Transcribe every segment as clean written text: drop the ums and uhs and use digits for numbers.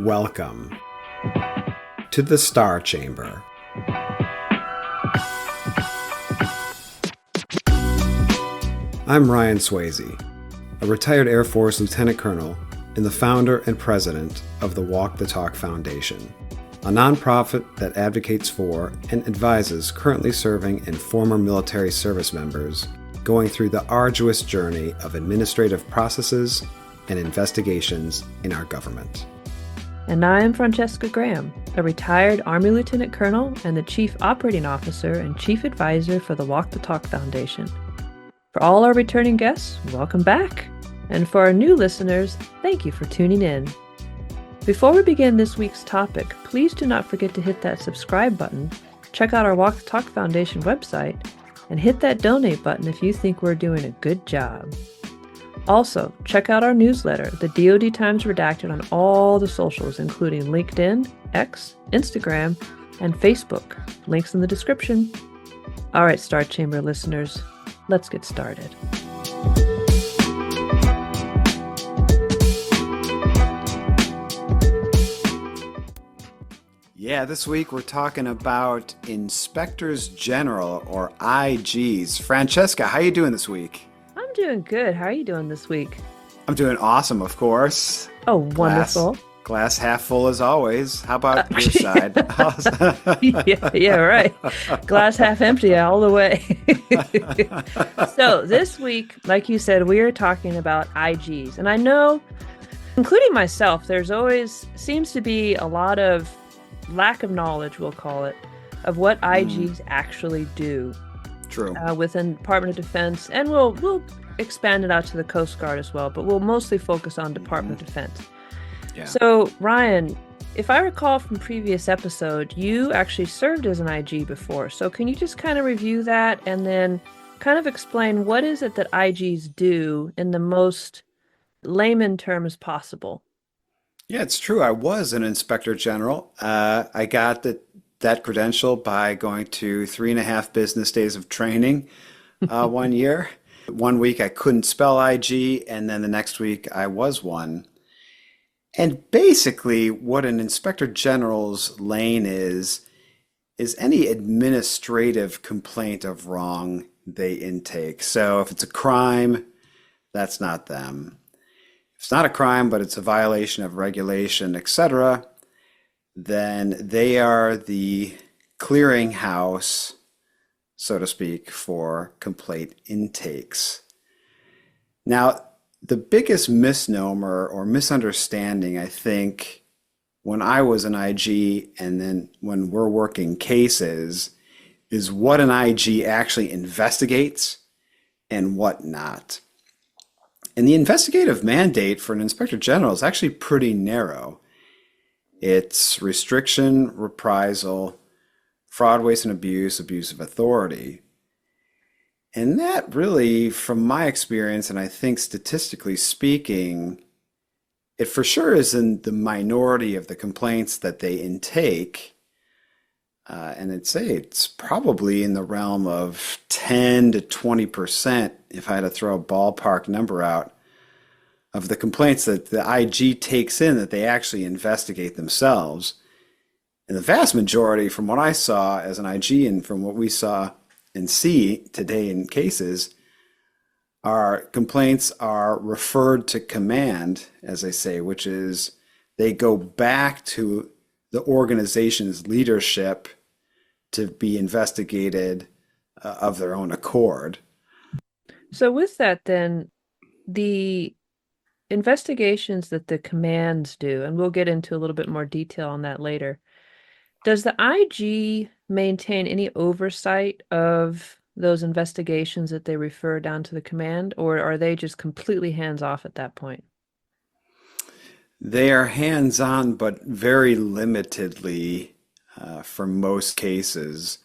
Welcome to the Star Chamber. I'm Ryan Swayze, a retired Air Force Lieutenant Colonel and the founder and president of the Walk the Talk Foundation, a nonprofit that advocates for and advises currently serving and former military service members going through the arduous journey of administrative processes and investigations in our government. And I am Francesca Graham, a retired Army Lieutenant Colonel and the Chief Operating Officer and Chief Advisor for the Walk the Talk Foundation. For all our returning guests, welcome back. And for our new listeners, thank you for tuning in. Before we begin this week's topic, please do not forget to hit that subscribe button, check out our Walk the Talk Foundation website, and hit that donate button if you think we're doing a good job. Also, check out our newsletter, the DoD Times Redacted, on all the socials, including LinkedIn, X, Instagram, and Facebook. Links in the description. All right, Star Chamber listeners, let's get started. Yeah, this week we're talking about Inspectors General, or IGs. Francesca, how you doing this week? I'm doing good. How are you doing this week? I'm doing awesome, of course. Oh, wonderful. Glass half full as always. How about your side? yeah, right. Glass half empty all the way. So this week, like you said, we are talking about IGs. And I know, including myself, there's always seems to be a lot of lack of knowledge, we'll call it, of what IGs actually do. True. Within Department of Defense, and we'll expand it out to the Coast Guard as well, but we'll mostly focus on Department of Defense. Yeah. So, Ryan, if I recall from previous episode, you actually served as an IG before. So can you just kind of review that and then kind of explain what is it that IGs do in the most layman terms possible? Yeah, it's true. I was an Inspector General. I got that credential by going to 3.5 business days of training 1 year. 1 week I couldn't spell IG, and then the next week I was one. And basically what an Inspector General's lane is any administrative complaint of wrong they intake. So if it's a crime, that's not them. If it's not a crime, but it's a violation of regulation, etc., then they are the clearinghouse, so to speak, for complaint intakes. Now, the biggest misnomer or misunderstanding, I think, when I was an IG and then when we're working cases, is what an IG actually investigates and what not. And the investigative mandate for an Inspector General is actually pretty narrow. It's restriction, reprisal, fraud, waste, and abuse, abuse of authority. And that really, from my experience, and I think statistically speaking, it for sure is in the minority of the complaints that they intake. And I'd say it's probably in the realm of 10 to 20%, if I had to throw a ballpark number out, of the complaints that the IG takes in that they actually investigate themselves. And the vast majority, from what I saw as an IG and from what we saw and see today in cases, our complaints are referred to command, as I say, which is they go back to the organization's leadership to be investigated of their own accord. So with that, then, the investigations that the commands do, and we'll get into a little bit more detail on that later, does the IG maintain any oversight of those investigations that they refer down to the command, or are they just completely hands-off at that point? They are hands-on, but very limitedly for most cases.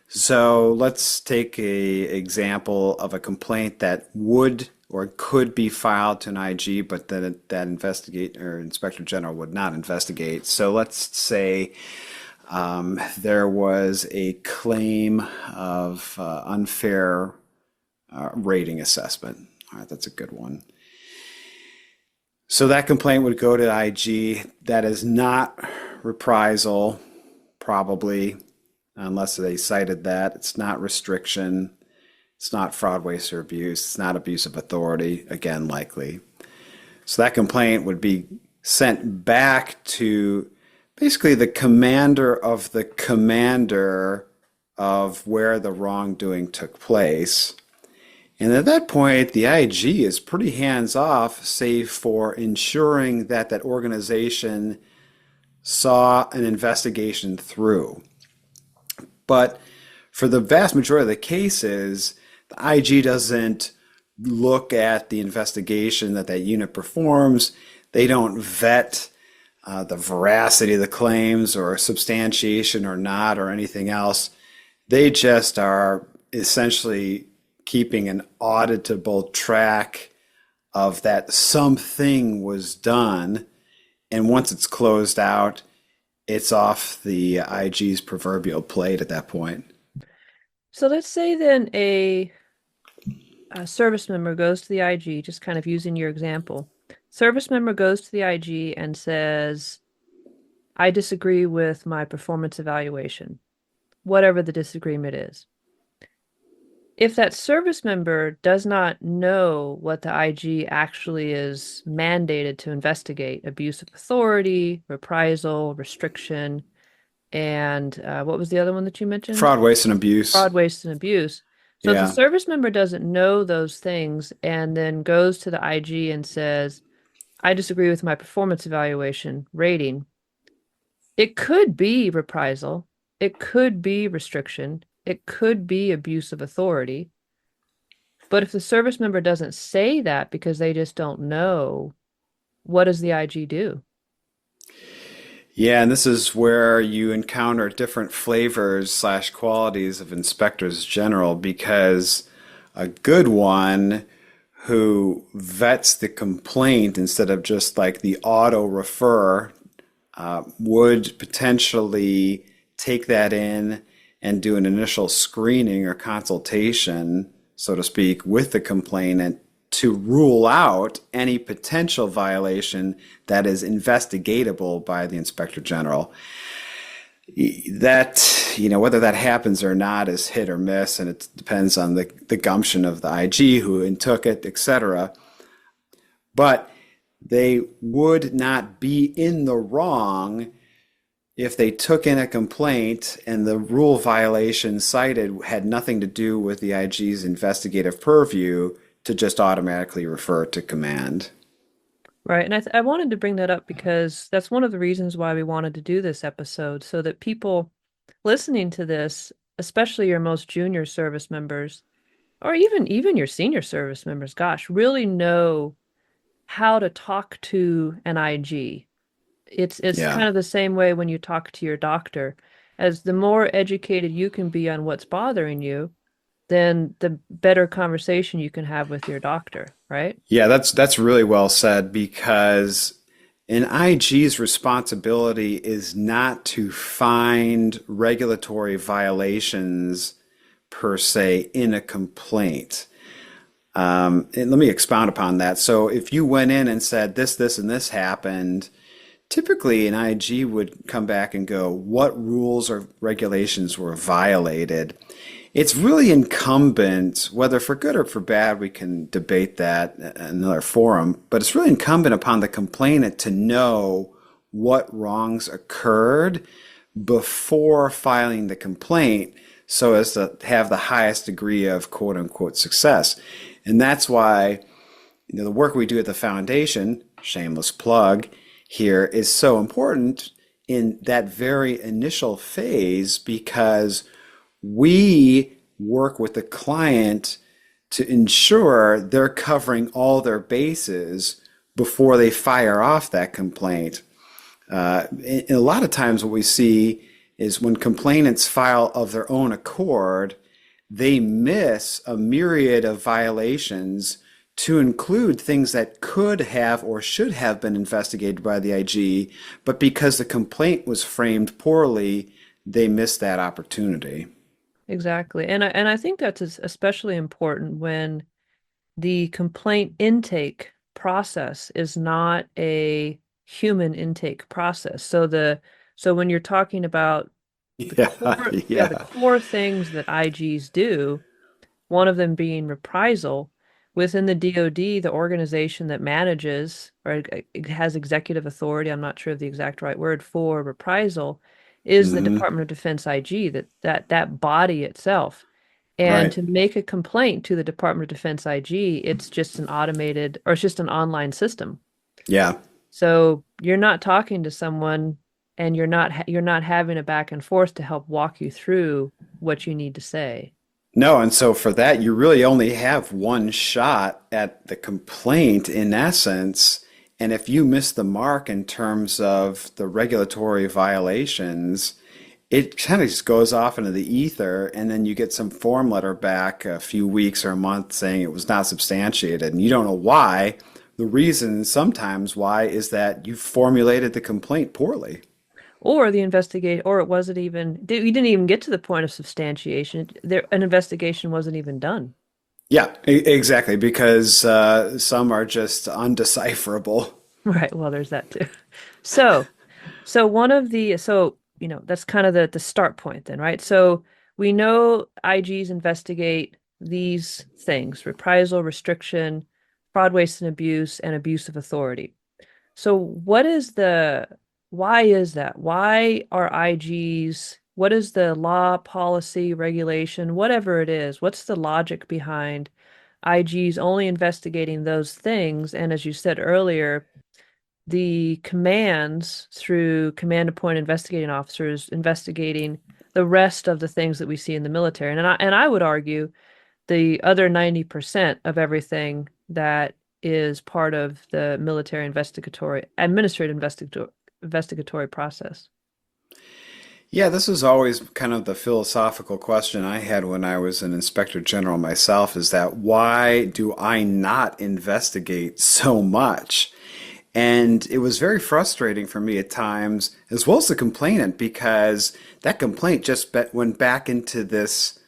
So let's take an example of a complaint that would or could be filed to an IG, but that Inspector General would not investigate. So let's say there was a claim of unfair rating assessment. All right, that's a good one. So that complaint would go to IG. That is not reprisal, probably, unless they cited that. It's not restriction. It's not fraud, waste, or abuse. It's not abuse of authority, again, likely. So that complaint would be sent back to basically the commander of the commander of where the wrongdoing took place. And at that point, the IG is pretty hands off, save for ensuring that that organization saw an investigation through. But for the vast majority of the cases, the IG doesn't look at the investigation that that unit performs. They don't vet the veracity of the claims or substantiation or not or anything else. They just are essentially keeping an auditable track of that something was done. And once it's closed out, it's off the IG's proverbial plate at that point. So let's say then a service member goes to the IG, just kind of using your example. Service member goes to the IG and says, I disagree with my performance evaluation, whatever the disagreement is. If that service member does not know what the IG actually is mandated to investigate, abuse of authority, reprisal, restriction, and what was the other one that you mentioned? Fraud, waste, and abuse. Fraud, waste, and abuse. So if the Yeah. service member doesn't know those things and then goes to the IG and says, I disagree with my performance evaluation rating, it could be reprisal, it could be restriction, it could be abuse of authority. But if the service member doesn't say that because they just don't know, what does the IG do? Yeah, and this is where you encounter different flavors slash qualities of inspectors general because a good one who vets the complaint instead of just like the auto refer would potentially take that in and do an initial screening or consultation, so to speak, with the complainant to rule out any potential violation that is investigatable by the inspector general. That, whether that happens or not is hit or miss, and it depends on the gumption of the IG who took it, etc. But they would not be in the wrong if they took in a complaint and the rule violation cited had nothing to do with the IG's investigative purview to just automatically refer to command. Right. And I wanted to bring that up because that's one of the reasons why we wanted to do this episode, so that people listening to this, especially your most junior service members, or even your senior service members, gosh, really know how to talk to an IG. It's Yeah. kind of the same way when you talk to your doctor. As the more educated you can be on what's bothering you, then the better conversation you can have with your doctor, right? Yeah, that's really well said because an IG's responsibility is not to find regulatory violations per se in a complaint. And let me expound upon that. So if you went in and said this, and this happened, typically an IG would come back and go, what rules or regulations were violated? It's really incumbent, whether for good or for bad, we can debate that in another forum, but it's really incumbent upon the complainant to know what wrongs occurred before filing the complaint so as to have the highest degree of quote unquote success. And that's why the work we do at the foundation, shameless plug here, is so important in that very initial phase because we work with the client to ensure they're covering all their bases before they fire off that complaint. And a lot of times what we see is when complainants file of their own accord, they miss a myriad of violations to include things that could have or should have been investigated by the IG, but because the complaint was framed poorly, they missed that opportunity. Exactly. And I think that's especially important when the complaint intake process is not a human intake process. So when you're talking about the Yeah, core, yeah, the yeah, core things that IGs do, one of them being reprisal. Within the DoD, the organization that manages or it has executive authority, I'm not sure of the exact right word for reprisal, is the hmm Department of Defense IG, that body itself. And right. to make a complaint to the Department of Defense IG, it's just an automated or it's just an online system. Yeah. So you're not talking to someone and you're not having a back and forth to help walk you through what you need to say. No, and so for that, you really only have one shot at the complaint in essence. And if you miss the mark in terms of the regulatory violations, it kind of just goes off into the ether, and then you get some form letter back a few weeks or a month saying it was not substantiated, and you don't know why. The reason sometimes why is that you formulated the complaint poorly. Or the investigate, or it wasn't even, you didn't even get to the point of substantiation. There, an investigation wasn't even done. Yeah, exactly, because some are just undecipherable. Right. Well, there's that too. So, so one of the, so, that's kind of the start point then, right? So we know IGs investigate these things, reprisal, restriction, fraud, waste, and abuse of authority. So why is that? Why are IGs, what is the law, policy, regulation, whatever it is? What's the logic behind IGs only investigating those things? And as you said earlier, the commands through command appointed investigating officers investigating the rest of the things that we see in the military. And I would argue the other 90% of everything that is part of the military investigatory process. Yeah, this is always kind of the philosophical question I had when I was an inspector general myself, is that why do I not investigate so much? And it was very frustrating for me at times, as well as the complainant, because that complaint just went back into this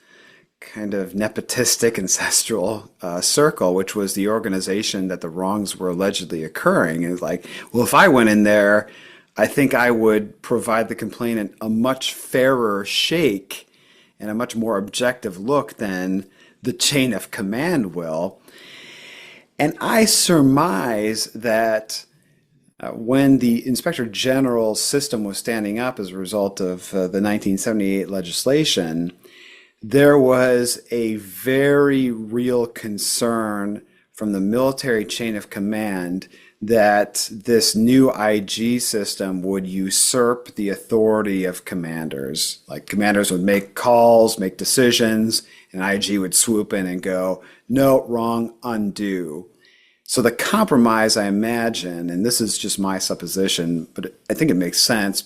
kind of nepotistic ancestral circle, which was the organization that the wrongs were allegedly occurring. And it's like, well, if I went in there, I think I would provide the complainant a much fairer shake and a much more objective look than the chain of command will. And I surmise that when the Inspector General system was standing up as a result of the 1978 legislation, there was a very real concern from the military chain of command that this new IG system would usurp the authority of commanders. Like commanders would make calls, make decisions, and IG would swoop in and go, no, wrong, undo. So the compromise, I imagine, and this is just my supposition, but I think it makes sense,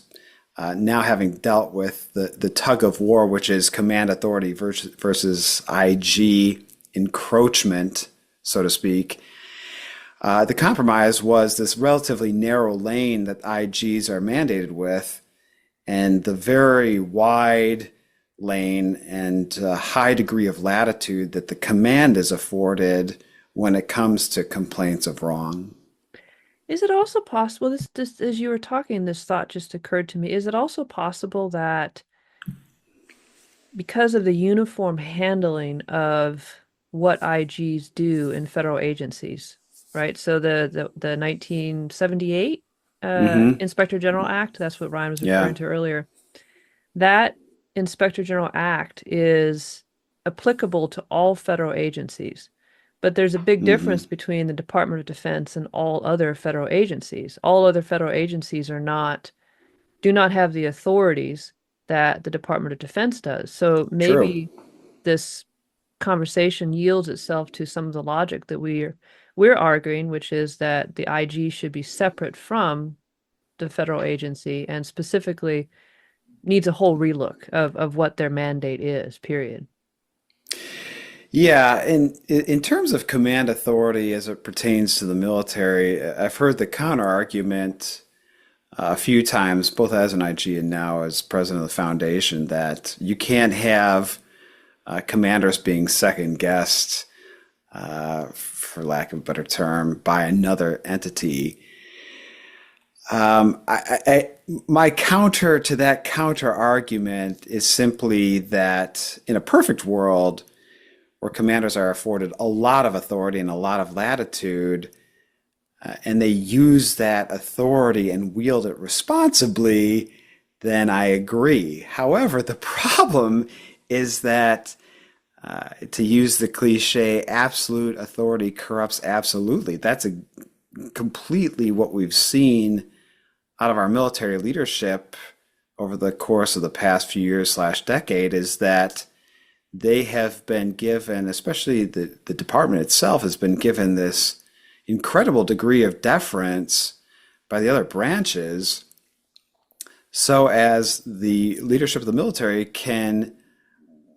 now having dealt with the tug of war, which is command authority versus IG encroachment, so to speak. The compromise was this relatively narrow lane that IGs are mandated with, and the very wide lane and high degree of latitude that the command is afforded when it comes to complaints of wrong. Is it also possible, this as you were talking, this thought just occurred to me, is it also possible that because of the uniform handling of what IGs do in federal agencies, right? So the 1978 Mm-hmm. Inspector General Act, that's what Ryan was referring Yeah. to earlier. That Inspector General Act is applicable to all federal agencies. But there's a big Mm-hmm. difference between the Department of Defense and all other federal agencies. All other federal agencies do not have the authorities that the Department of Defense does. So True. maybe this conversation yields itself to some of the logic that we're arguing, which is that the IG should be separate from the federal agency and specifically needs a whole relook of what their mandate is, period. Yeah, and in terms of command authority as it pertains to the military, I've heard the counter argument a few times, both as an IG and now as president of the foundation, that you can't have commanders being second guessed for lack of a better term, by another entity. My counter to that counter argument is simply that in a perfect world where commanders are afforded a lot of authority and a lot of latitude, and they use that authority and wield it responsibly, then I agree. However, the problem is that, to use the cliche, absolute authority corrupts absolutely. That's completely what we've seen out of our military leadership over the course of the past few years slash decade, is that they have been given, especially the department itself, has been given this incredible degree of deference by the other branches, so as the leadership of the military can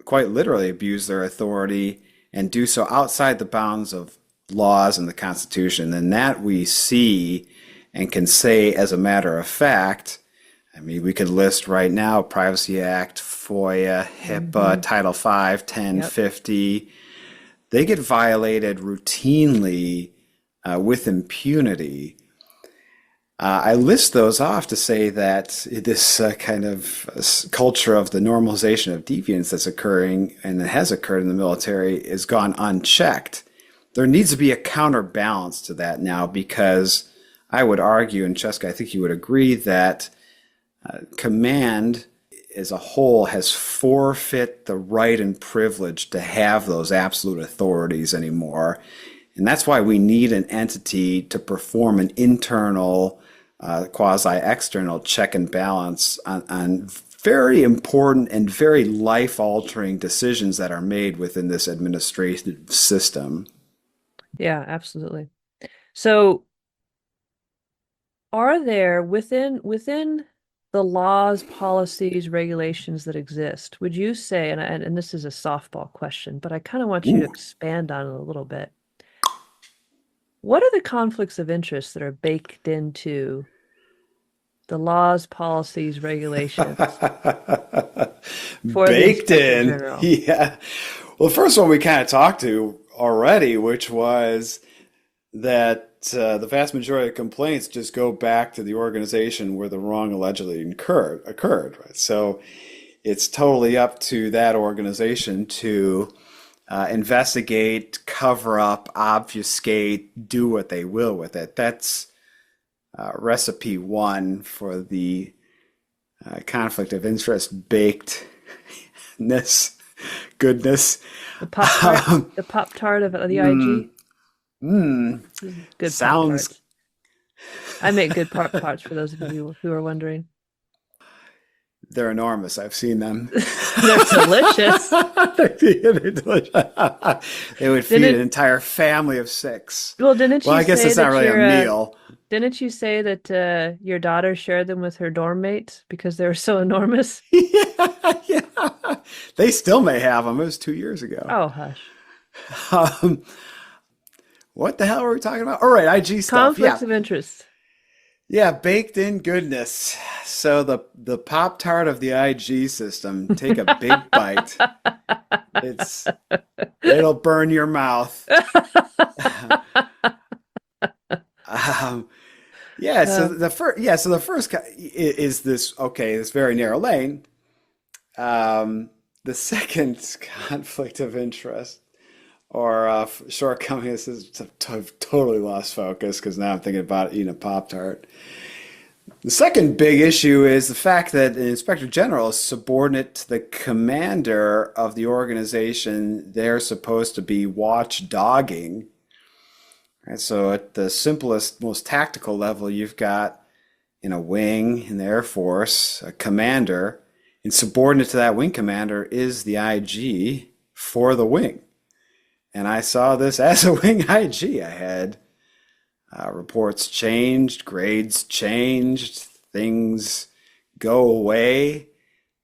quite literally abuse their authority and do so outside the bounds of laws and the Constitution. And that we see and can say as a matter of fact. I mean, we could list right now Privacy Act, FOIA, HIPAA, Title V, 1050. They get violated routinely with impunity. I list those off to say that this kind of culture of the normalization of deviance that's occurring and that has occurred in the military is gone unchecked. There needs to be a counterbalance to that now, because I would argue, and Cheska, I think you would agree, that command as a whole has forfeit the right and privilege to have those absolute authorities anymore. And that's why we need an entity to perform an internal, quasi-external check and balance on very important and very life-altering decisions that are made within this administrative system. Yeah, absolutely. So are there within the laws, policies, regulations that exist, would you say, and this is a softball question, but I kind of want you to expand on it a little bit. What are the conflicts of interest that are baked into the laws, policies, regulations for the Baked Inspector in. General? Yeah. Well, the first one we kind of talked to already, which was that the vast majority of complaints just go back to the organization where the wrong allegedly occurred. Right? So it's totally up to that organization to investigate, cover up, obfuscate, do what they will with it. That's recipe one for the conflict of interest bakedness, goodness. The Pop-Tart of the IG? Good Sounds. Pop-Tarts. I make good Pop-Tarts for those of you who are wondering. They're enormous. I've seen them. They're delicious. They're delicious. They would feed an entire family of 6. Well, didn't you Well, I guess say it's not that really a meal. Didn't you say that your daughter shared them with her dorm mates because they were so enormous? Yeah. They still may have them. It was 2 years ago. Oh, hush. What the hell were we talking about? All right, IG stuff. Conflicts of interest. Yeah, baked in goodness. So the Pop-Tart of the IG system, take a big bite. It'll burn your mouth. So the first is this, okay, this very narrow lane. The second conflict of interest or shortcoming is I've totally lost focus because now I'm thinking about eating a Pop-Tart. The second big issue is the fact that an inspector general is subordinate to the commander of the organization they're supposed to be watchdogging. Right, so at the simplest, most tactical level, you've got in a wing in the Air Force a commander, and subordinate to that wing commander is the IG for the wing. And I saw this as a wing IG. I had reports changed, grades changed, things go away,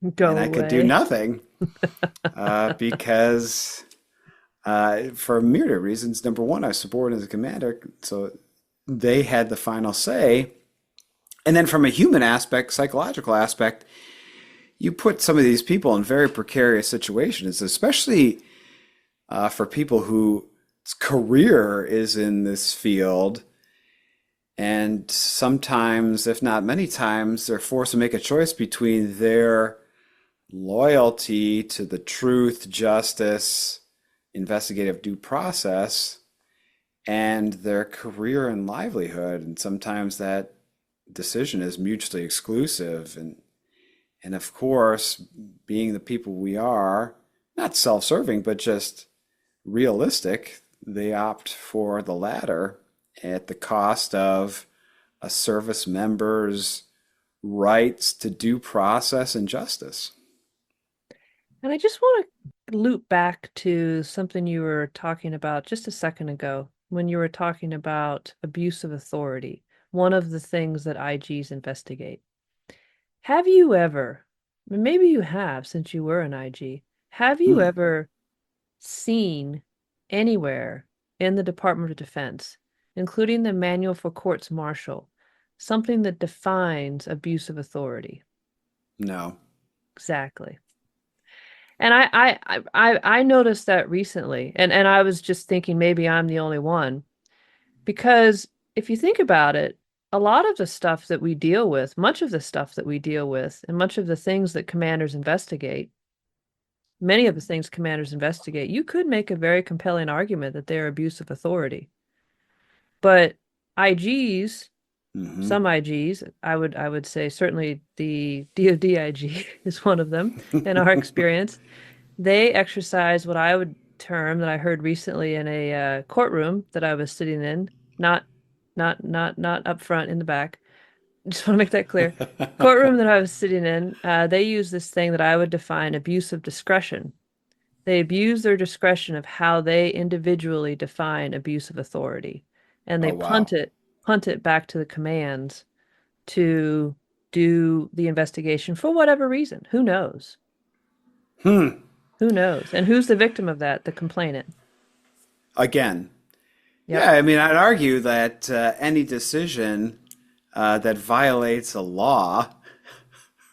and I could do nothing because for a myriad of reasons. Number one, I was subordinate as a commander, so they had the final say. And then from a human aspect, psychological aspect, you put some of these people in very precarious situations, especially for people who career is in this field. And sometimes, if not many times, they're forced to make a choice between their loyalty to the truth, justice, investigative due process, and their career and livelihood. And sometimes that decision is mutually exclusive. And of course, being the people we are, not self-serving, but just realistic, they opt for the latter at the cost of a service member's rights to due process and justice. And I just want to loop back to something you were talking about just a second ago when you were talking about abuse of authority, one of the things that IGs investigate. Have you ever, maybe you have since you were an IG, have you Hmm, ever seen anywhere in the Department of Defense, including the Manual for Courts Martial, something that defines abuse of authority? no. Exactly. And I noticed that recently, and I was just thinking maybe I'm the only one. Because if you think about it, a lot of the stuff that we deal with, much of the stuff that we deal with, and much of the things that commanders investigate, many of the things commanders investigate, you could make a very compelling argument that they're abuse of authority. But IGs, Hmm. some IGs, I would say certainly the DoD IG is one of them in our experience. They exercise what I would term that I heard recently in a courtroom that I was sitting in, not not up front in the back. Just want to make that clear. Courtroom that I was sitting in, they use this thing that I would define abuse of discretion. They abuse their discretion of how they individually define abuse of authority, and they Oh, wow. punt it back to the commands to do the investigation for whatever reason. Who knows? Hmm. Who knows? And who's the victim of that? The complainant. Again, Yep. yeah, I mean, I'd argue that any decision that violates a law,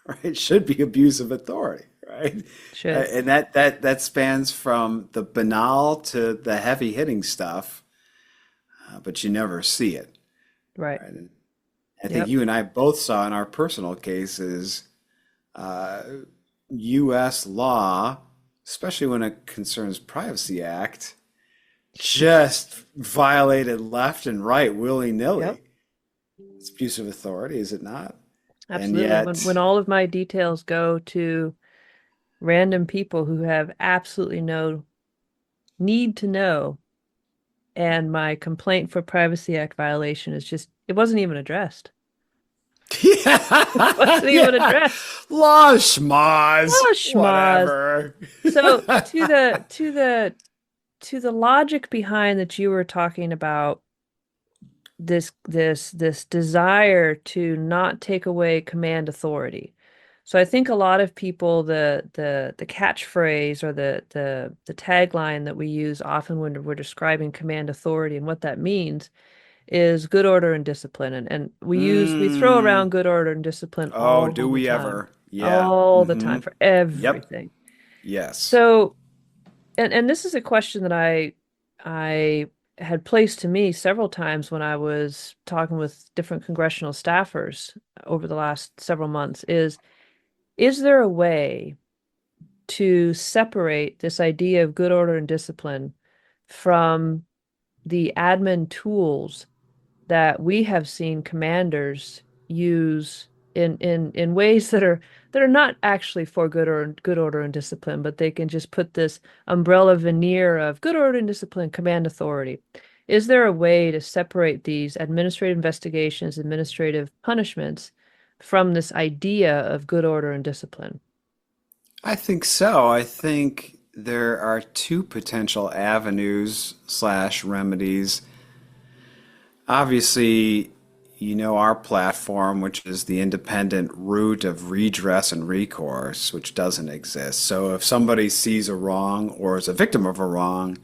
right, should be abuse of authority, right? Should. And that spans from the banal to the heavy hitting stuff, but you never see it, Right. right? And I think Yep. you and I both saw in our personal cases, uh, U.S. law, especially when it concerns Privacy Act, just violated left and right Yep. willy-nilly. It's abuse of authority, is it not? And Absolutely. When yet, all of my details go to random people who have absolutely no need to know, and my complaint for Privacy Act violation is just, it wasn't even addressed. It yeah, wasn't even yeah, addressed. law schmoz, Oh, schmoz. whatever. So to the logic behind that you were talking about this desire to not take away command authority. So I think a lot of people the catchphrase or the tagline that we use often when we're describing command authority and what that means is good order and discipline. And we throw Mm. around good order and discipline Oh, all do the we time. ever? Yeah. All the Mm-hmm. time for Yep. everything. Yes. So and this is a question that I had placed to me several times when I was talking with different congressional staffers over the last several months is there a way to separate this idea of good order and discipline from the admin tools that we have seen commanders use in ways that are not actually for good order and discipline, but they can just put this umbrella veneer of good order and discipline, command authority. Is there a way to separate these administrative investigations, administrative punishments from this idea of good order and discipline? I think so. I think there are two potential avenues slash remedies. Obviously, you know our platform, which is the independent route of redress and recourse, which doesn't exist. So if somebody sees a wrong or is a victim of a wrong,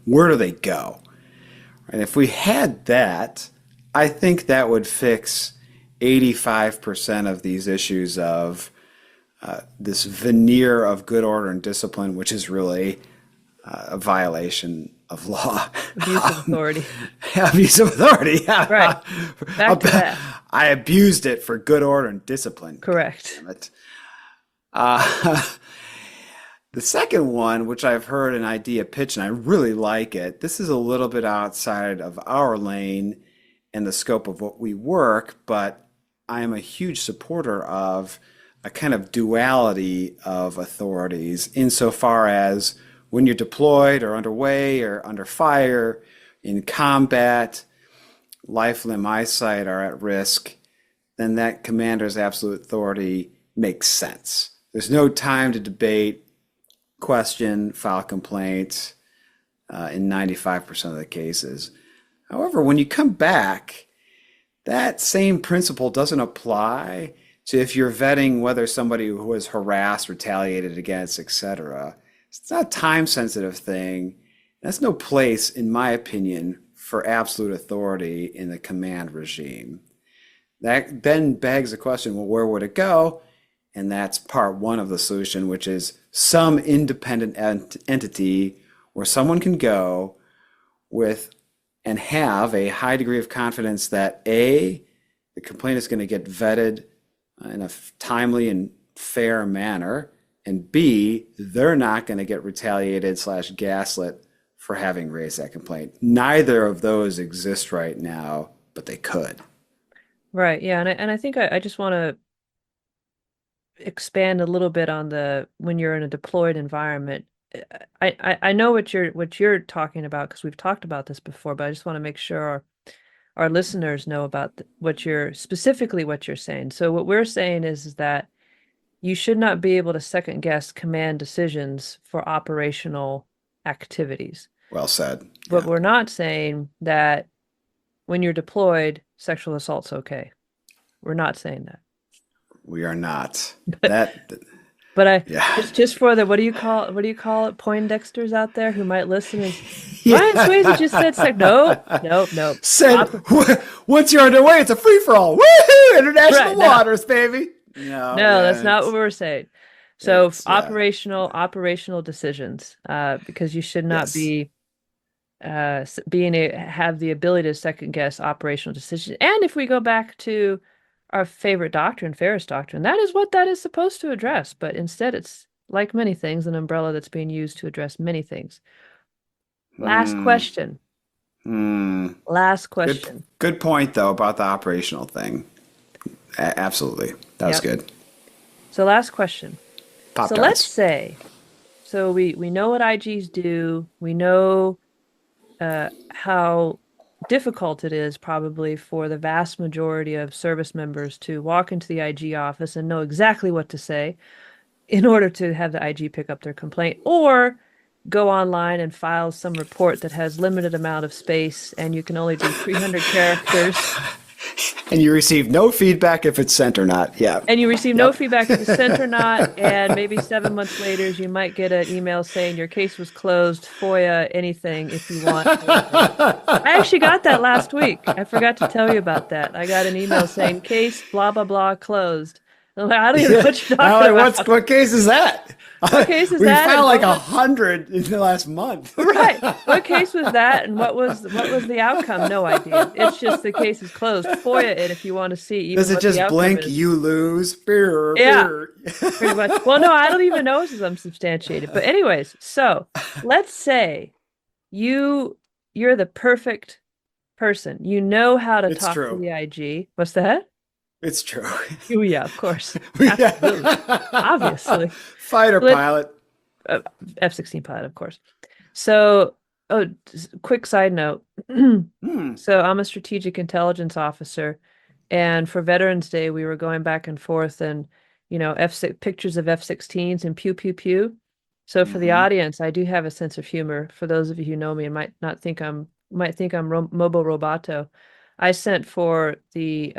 where do they go? And if we had that, I think that would fix 85% of these issues of this veneer of good order and discipline, which is really a violation of law. Abuse of authority. Abuse of authority. Right. Back to that. I abused it for good order and discipline. God Correct. damn it. Uh, the second one, which I've heard an idea pitch, and I really like it. This is a little bit outside of our lane and the scope of what we work, but I am a huge supporter of a kind of duality of authorities insofar as when you're deployed or underway or under fire, in combat, life, limb, eyesight are at risk, then that commander's absolute authority makes sense. There's no time to debate, question, file complaints in 95% of the cases. However, when you come back, that same principle doesn't apply to if you're vetting whether somebody who was harassed, retaliated against, etc. It's not a time-sensitive thing. That's no place, in my opinion, for absolute authority in the command regime. That then begs the question, well, where would it go? And that's part one of the solution, which is some independent entity where someone can go with and have a high degree of confidence that A, the complaint is going to get vetted in a timely and fair manner, and B, they're not going to get retaliated / gaslit for having raised that complaint. Neither of those exist right now, but they could. Right. Yeah. And I think I just want to expand a little bit on the when you're in a deployed environment. I know what you're talking about because we've talked about this before, but I just want to make sure our listeners know about what you're specifically what you're saying. So what we're saying is that you should not be able to second guess command decisions for operational activities. Well said. But Yeah, we're not saying that when you're deployed, sexual assault's okay. We're not saying that. we are not. But That, but I yeah. just for the what do you call it, Poindexters out there who might listen is Ryan Swayze just Yeah. said sex. Nope, nope, nope. Said, Op- once you're underway, it's a free-for-all. Woohoo! right, International no. waters, baby. No, No, that's yeah, not what we're saying. So yeah, operational decisions, because you should not yes. be being a have the ability to second guess operational decisions. And if we go back to our favorite doctrine, Ferris doctrine, that is what that is supposed to address. But instead, it's like many things, an umbrella that's being used to address many things. Last Hmm. question. Hmm. Last Good, question. good point though about the operational thing. Absolutely, that was Yep. good. So last question. Pop So let's tarts. say, so we know what IGs do. We know how difficult it is probably for the vast majority of service members to walk into the IG office and know exactly what to say in order to have the IG pick up their complaint, or go online and file some report that has limited amount of space and you can only do 300 characters And you receive no feedback if it's sent or not. Yeah. and you receive no Yep. feedback if it's sent or not, and maybe 7 months later you might get an email saying your case was closed, FOIA anything if you want anything. I actually got that last week. I forgot to tell you about that. I got an email saying case blah blah blah closed. I'm like, I don't even know Yeah. what you're I'm talking like, about. what case is that? What case is We that? And filed like what a was hundred in the last month. right? What case was that? And what was the outcome? No idea. It's just the case is closed. FOIA it if you want to see Does even it what the just outcome blink? is. You lose. Beer, Yeah, beer. pretty much. Well, no, I don't even know it's unsubstantiated. But anyways, so let's say you you're the perfect person. You know how to It's talk to true. the IG. What's that? It's true. Oh yeah, of course. Absolutely. Yeah. Obviously. Fighter Let pilot. F-16 pilot, of course. So, oh, quick side note. Hmm. So I'm a strategic intelligence officer, and for Veterans Day, we were going back and forth and, F6 pictures of F-16s and pew pew pew. So for the Hmm. audience, I do have a sense of humor. For those of you who know me and might think I'm Mobo Roboto. I sent for the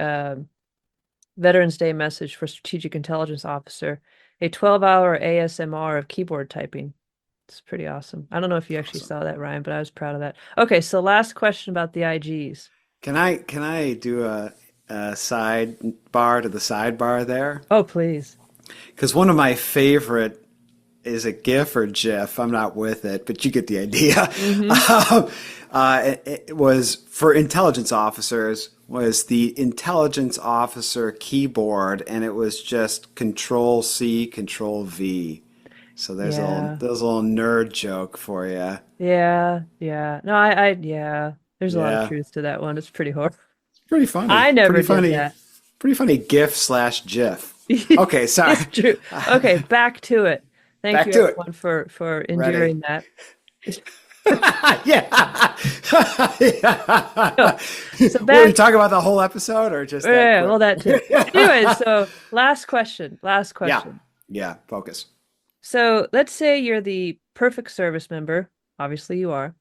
Veterans Day message for strategic intelligence officer a 12-hour ASMR of keyboard typing. It's pretty awesome. I don't know if you actually Awesome. saw that, Ryan, but I was proud of that. Okay, so last question about the IGs. Can I do a side bar to the sidebar there? Oh, please. Because one of my favorite is it GIF or GIF? I'm not with it, but you get the idea. Mm-hmm. It was for intelligence officers, was the intelligence officer keyboard, and it was just Control C, Control V. So Yeah. there's a little nerd joke for you. Yeah. Yeah. No, yeah. There's a lot of Yeah, truth to that one. It's pretty horrible. pretty funny. I Pretty never did funny. that. Pretty funny GIF slash GIF. Okay, sorry. It's true. Okay, back to it. Thank Back you to it. everyone for Ready. enduring that. Yeah. So, Yeah. so What, are you back, talking about the whole episode or just that yeah, quick? well, that too. Anyway, so last question. Last Yeah. question. Yeah. Focus. So let's say you're the perfect service member. Obviously, you are.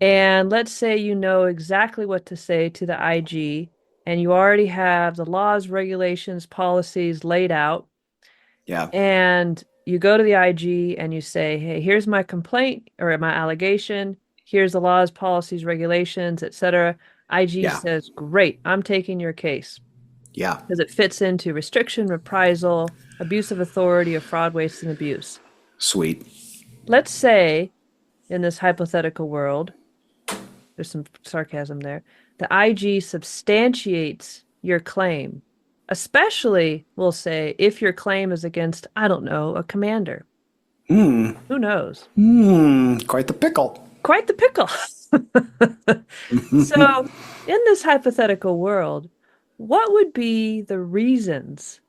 And let's say you know exactly what to say to the IG, and you already have the laws, regulations, policies laid out. Yeah. And you go to the IG and you say, hey, here's my complaint or my allegation. Here's the laws, policies, regulations, etc. IG Yeah. says, great, I'm taking your case Yeah. because it fits into restriction, reprisal, abuse of authority, or fraud, waste, and abuse. Sweet. Let's say in this hypothetical world, there's some sarcasm there, the IG substantiates your claim, especially, we'll say, if your claim is against, I don't know, a commander. Hmm. Who knows? Hmm. Quite the pickle. Quite the pickle. So, in this hypothetical world, what would be the reasons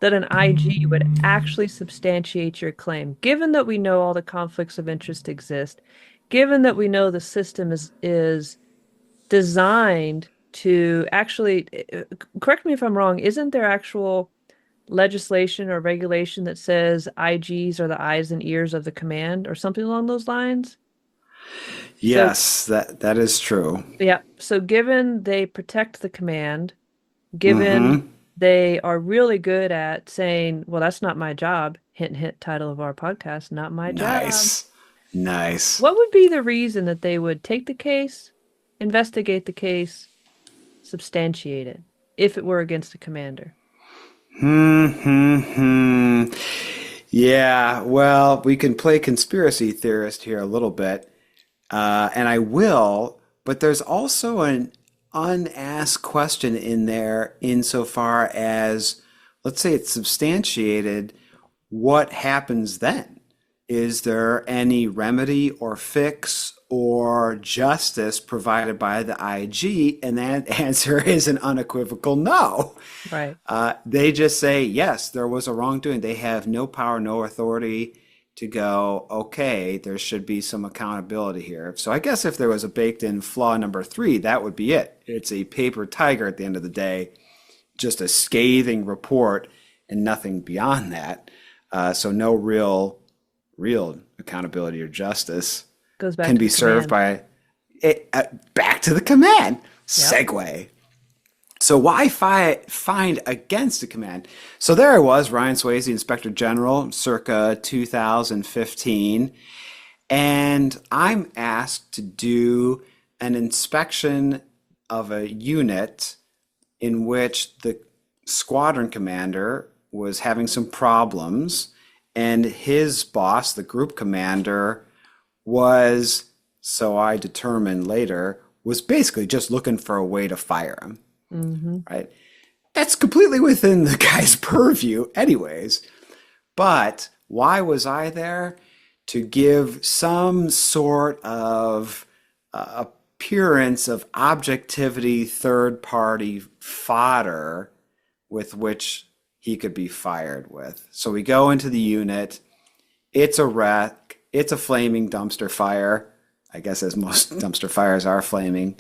that an IG would actually substantiate your claim, given that we know all the conflicts of interest exist, given that we know the system is designed to actually, correct me if I'm wrong, isn't there actual legislation or regulation that says IGs are the eyes and ears of the command or something along those lines? So, Yes, that is true. yeah, so given they protect the command, given Mm-hmm. they are really good at saying, well, that's not my job, hint, hint, title of our podcast, not my job. Nice. Nice. What would be the reason that they would take the case, investigate the case, substantiate it, if it were against a commander? Hmm. Hmm. Hmm. Yeah. Well, we can play conspiracy theorist here a little bit. And I will, but there's also an unasked question in there insofar as, let's say it's substantiated, what happens then? Is there any remedy or fix or justice provided by the IG? And that answer is an unequivocal no. Right. They just say, yes, there was a wrongdoing. They have no power, no authority to go, okay, there should be some accountability here. So I guess if there was a baked in flaw number three, that would be it. It's a paper tiger at the end of the day, just a scathing report and nothing beyond that. So no real accountability or justice Goes back can to be the served command. by it, back to the command. Yep. Segue. So why find against a command? So there I was, Ryan Swayze, Inspector General, circa 2015, and I'm asked to do an inspection of a unit in which the squadron commander was having some problems, and his boss, the group commander, was, so I determined later, was basically just looking for a way to fire him. Mm-hmm. Right? That's completely within the guy's purview, anyways. But why was I there? To give some sort of appearance of objectivity, third party fodder with which he could be fired with. So we go into the unit. It's a wreck. It's a flaming dumpster fire. I guess as most dumpster fires are flaming.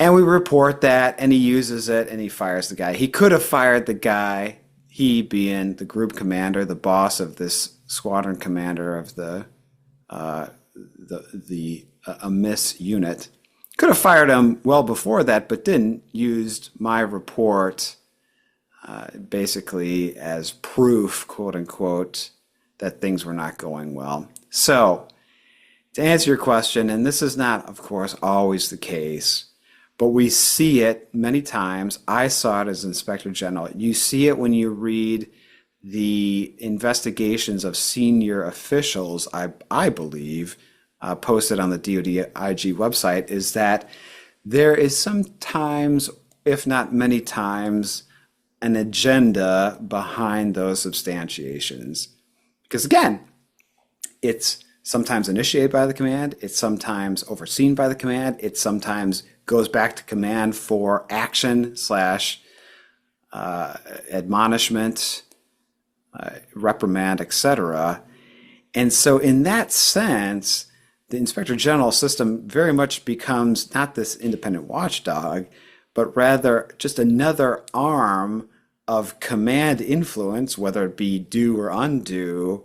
And we report that, and he uses it, and he fires the guy. He could have fired the guy, he being the group commander, the boss of this squadron commander of the amiss unit. Could have fired him well before that, but didn't. Used my report basically as proof, quote unquote, that things were not going well. So, to answer your question, and this is not, of course, always the case, but we see it many times. I saw it as Inspector General. You see it when you read the investigations of senior officials, I believe, posted on the DoD-IG website, is that there is sometimes, if not many times, an agenda behind those substantiations. Because again, it's sometimes initiated by the command, it's sometimes overseen by the command, it sometimes goes back to command for action slash admonishment, reprimand, etc. And so in that sense, the Inspector General system very much becomes not this independent watchdog, but rather just another arm of command influence, whether it be due or undue,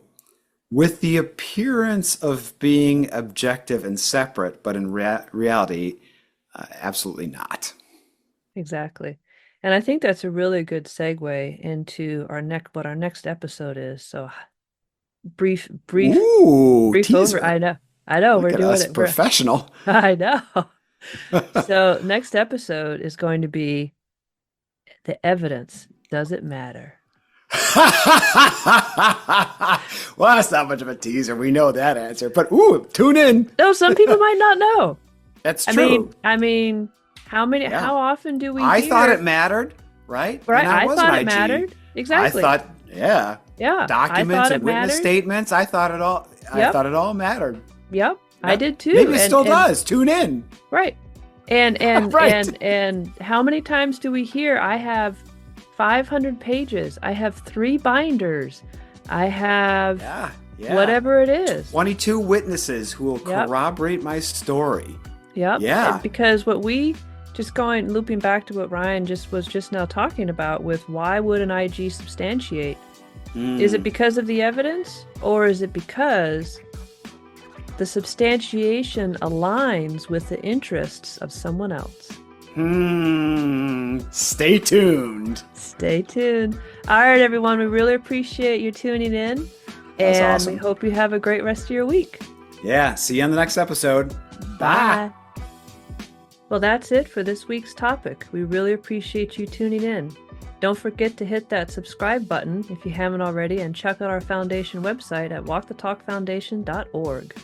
with the appearance of being objective and separate, but in reality, absolutely not. Exactly. And I think that's a really good segue into what our next episode is. So brief, brief, Ooh, brief over. teaser. I know, Look we're at doing us, it. professional. I know. So next episode is going to be the evidence. Does it matter? Well, that's not much of a teaser. We know that answer. But ooh, tune in. No, some people might not know. That's I true. mean, Yeah. how often do we I hear? thought it mattered, right? Right, And I was thought an it IG. mattered. Exactly. I thought, yeah. Yeah, I Documents thought and it witness mattered. statements. I thought it all. I Yep. thought it all mattered. Yep, I Yep. did too. Maybe it still And does. Tune in. right. And Right. and how many times do we hear I have 500 pages. I have 3 binders. I have Yeah. whatever it is. 22 witnesses who will Yep. corroborate my story. Yep. Yeah. And because what we looping back to what Ryan was just now talking about with why would an IG substantiate? Is it because of the evidence, or is it because the substantiation aligns with the interests of someone else? Stay tuned. Stay tuned. All right, everyone. We really appreciate you tuning in. That's And awesome. we hope you have a great rest of your week. Yeah. See you on the next episode. Bye. Well, that's it for this week's topic. We really appreciate you tuning in. Don't forget to hit that subscribe button if you haven't already, and check out our foundation website at walkthetalkfoundation.org.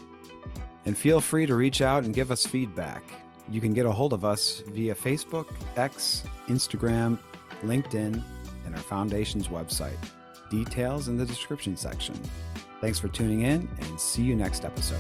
And feel free to reach out and give us feedback. You can get a hold of us via Facebook, X, Instagram, LinkedIn, and our foundation's website. Details in the description section. Thanks for tuning in, and see you next episode.